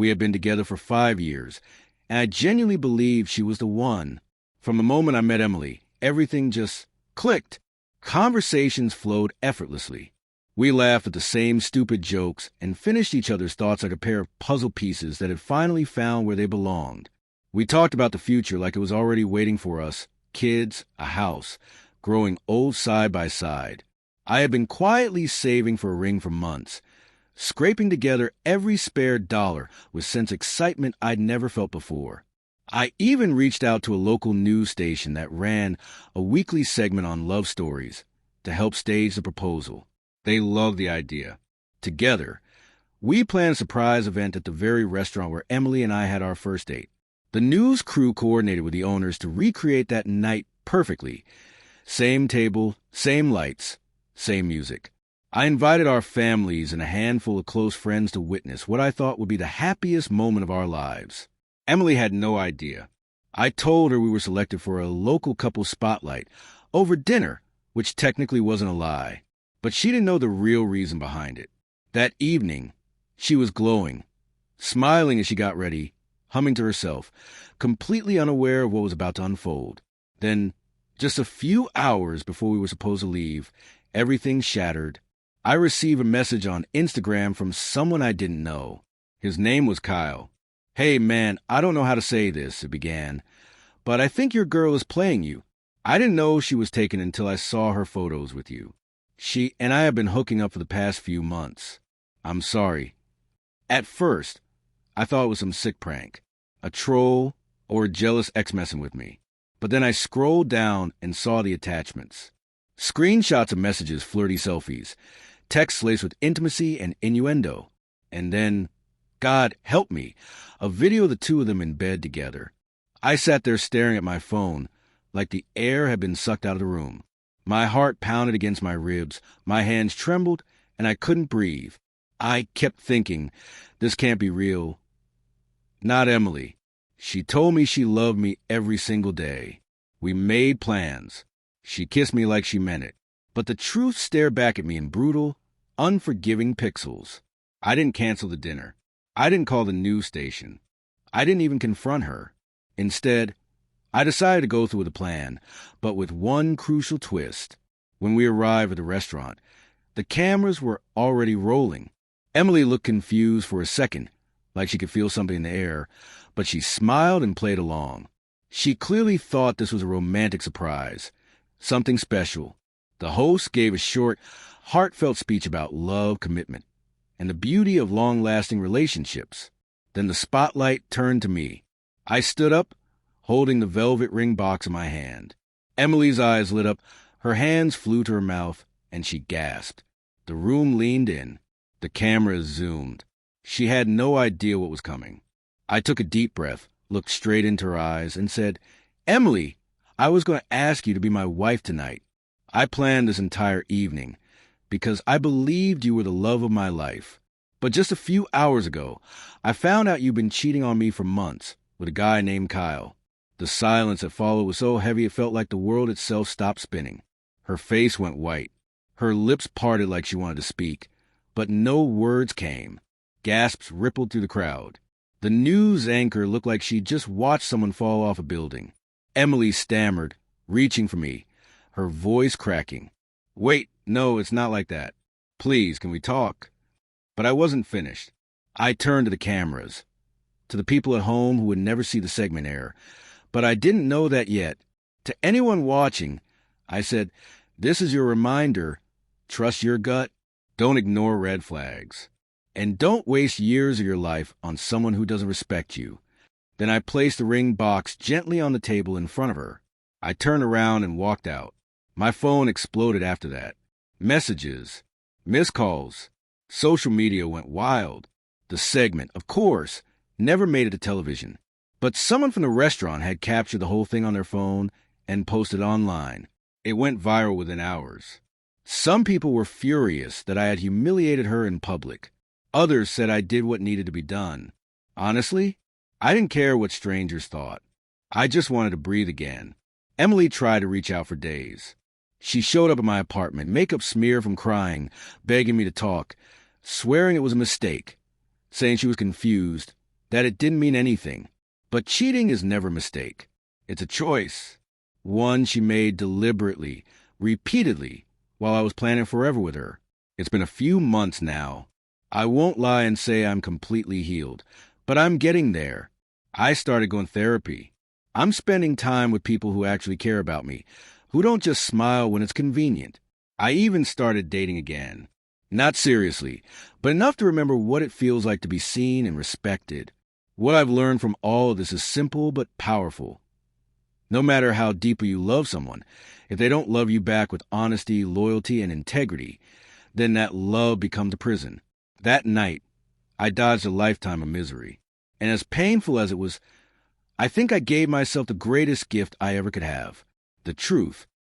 We had been together for 5 years, and I genuinely believed she was the one. From the moment I met Emily, everything just clicked. Conversations flowed effortlessly. We laughed at the same stupid jokes and finished each other's thoughts like a pair of puzzle pieces that had finally found where they belonged. We talked about the future like it was already waiting for us, kids, a house, growing old side by side. I had been quietly saving for a ring for months, scraping together every spare dollar with such excitement I'd never felt before. I even reached out to a local news station that ran a weekly segment on love stories to help stage the proposal. They loved the idea. Together, we planned a surprise event at the very restaurant where Emily and I had our first date. The news crew coordinated with the owners to recreate that night perfectly. Same table, same lights, same music. I invited our families and a handful of close friends to witness what I thought would be the happiest moment of our lives. Emily had no idea. I told her we were selected for a local couple spotlight over dinner, which technically wasn't a lie. But she didn't know the real reason behind it. That evening, she was glowing, smiling as she got ready, humming to herself, completely unaware of what was about to unfold. Then, just a few hours before we were supposed to leave, everything shattered. I received a message on Instagram from someone I didn't know. His name was Kyle. "Hey man, I don't know how to say this," it began, "but I think your girl is playing you. I didn't know she was taken until I saw her photos with you. She and I have been hooking up for the past few months. I'm sorry." At first, I thought it was some sick prank, a troll, or a jealous ex messing with me. But then I scrolled down and saw the attachments. Screenshots of messages, flirty selfies, texts laced with intimacy and innuendo. And then, God help me, a video of the two of them in bed together. I sat there staring at my phone like the air had been sucked out of the room. My heart pounded against my ribs, my hands trembled, and I couldn't breathe. I kept thinking, this can't be real. Not Emily. She told me she loved me every single day. We made plans. She kissed me like she meant it. But the truth stared back at me in brutal, unforgiving pixels. I didn't cancel the dinner. I didn't call the news station. I didn't even confront her. Instead, I decided to go through with the plan, but with one crucial twist. When we arrived at the restaurant, the cameras were already rolling. Emily looked confused for a second, like she could feel something in the air, but she smiled and played along. She clearly thought this was a romantic surprise, something special. The host gave a short, heartfelt speech about love, commitment, and the beauty of long-lasting relationships. Then the spotlight turned to me. I stood up, holding the velvet ring box in my hand. Emily's eyes lit up, her hands flew to her mouth, and she gasped. The room leaned in. The camera zoomed. She had no idea what was coming. I took a deep breath, looked straight into her eyes, and said, "Emily, I was going to ask you to be my wife tonight. I planned this entire evening because I believed you were the love of my life. But just a few hours ago, I found out you've been cheating on me for months with a guy named Kyle." The silence that followed was so heavy it felt like the world itself stopped spinning. Her face went white. Her lips parted like she wanted to speak, but no words came. Gasps rippled through the crowd. The news anchor looked like she'd just watched someone fall off a building. Emily stammered, reaching for me, her voice cracking. "Wait, no, it's not like that. Please, can we talk?" But I wasn't finished. I turned to the cameras, to the people at home who would never see the segment air. But I didn't know that yet. To anyone watching, I said, "This is your reminder. Trust your gut. Don't ignore red flags. And don't waste years of your life on someone who doesn't respect you." Then I placed the ring box gently on the table in front of her. I turned around and walked out. My phone exploded after that. Messages, missed calls, social media went wild. The segment, of course, never made it to television. But someone from the restaurant had captured the whole thing on their phone and posted online. It went viral within hours. Some people were furious that I had humiliated her in public. Others said I did what needed to be done. Honestly, I didn't care what strangers thought. I just wanted to breathe again. Emily tried to reach out for days. She showed up at my apartment, makeup smeared from crying, begging me to talk, swearing it was a mistake, saying she was confused, that it didn't mean anything. But cheating is never a mistake. It's a choice. One she made deliberately, repeatedly, while I was planning forever with her. It's been a few months now. I won't lie and say I'm completely healed, but I'm getting there. I started going to therapy. I'm spending time with people who actually care about me, who don't just smile when it's convenient. I even started dating again. Not seriously, but enough to remember what it feels like to be seen and respected. What I've learned from all of this is simple but powerful. No matter how deeply you love someone, if they don't love you back with honesty, loyalty, and integrity, then that love becomes a prison. That night, I dodged a lifetime of misery. And as painful as it was, I think I gave myself the greatest gift I ever could have: the truth.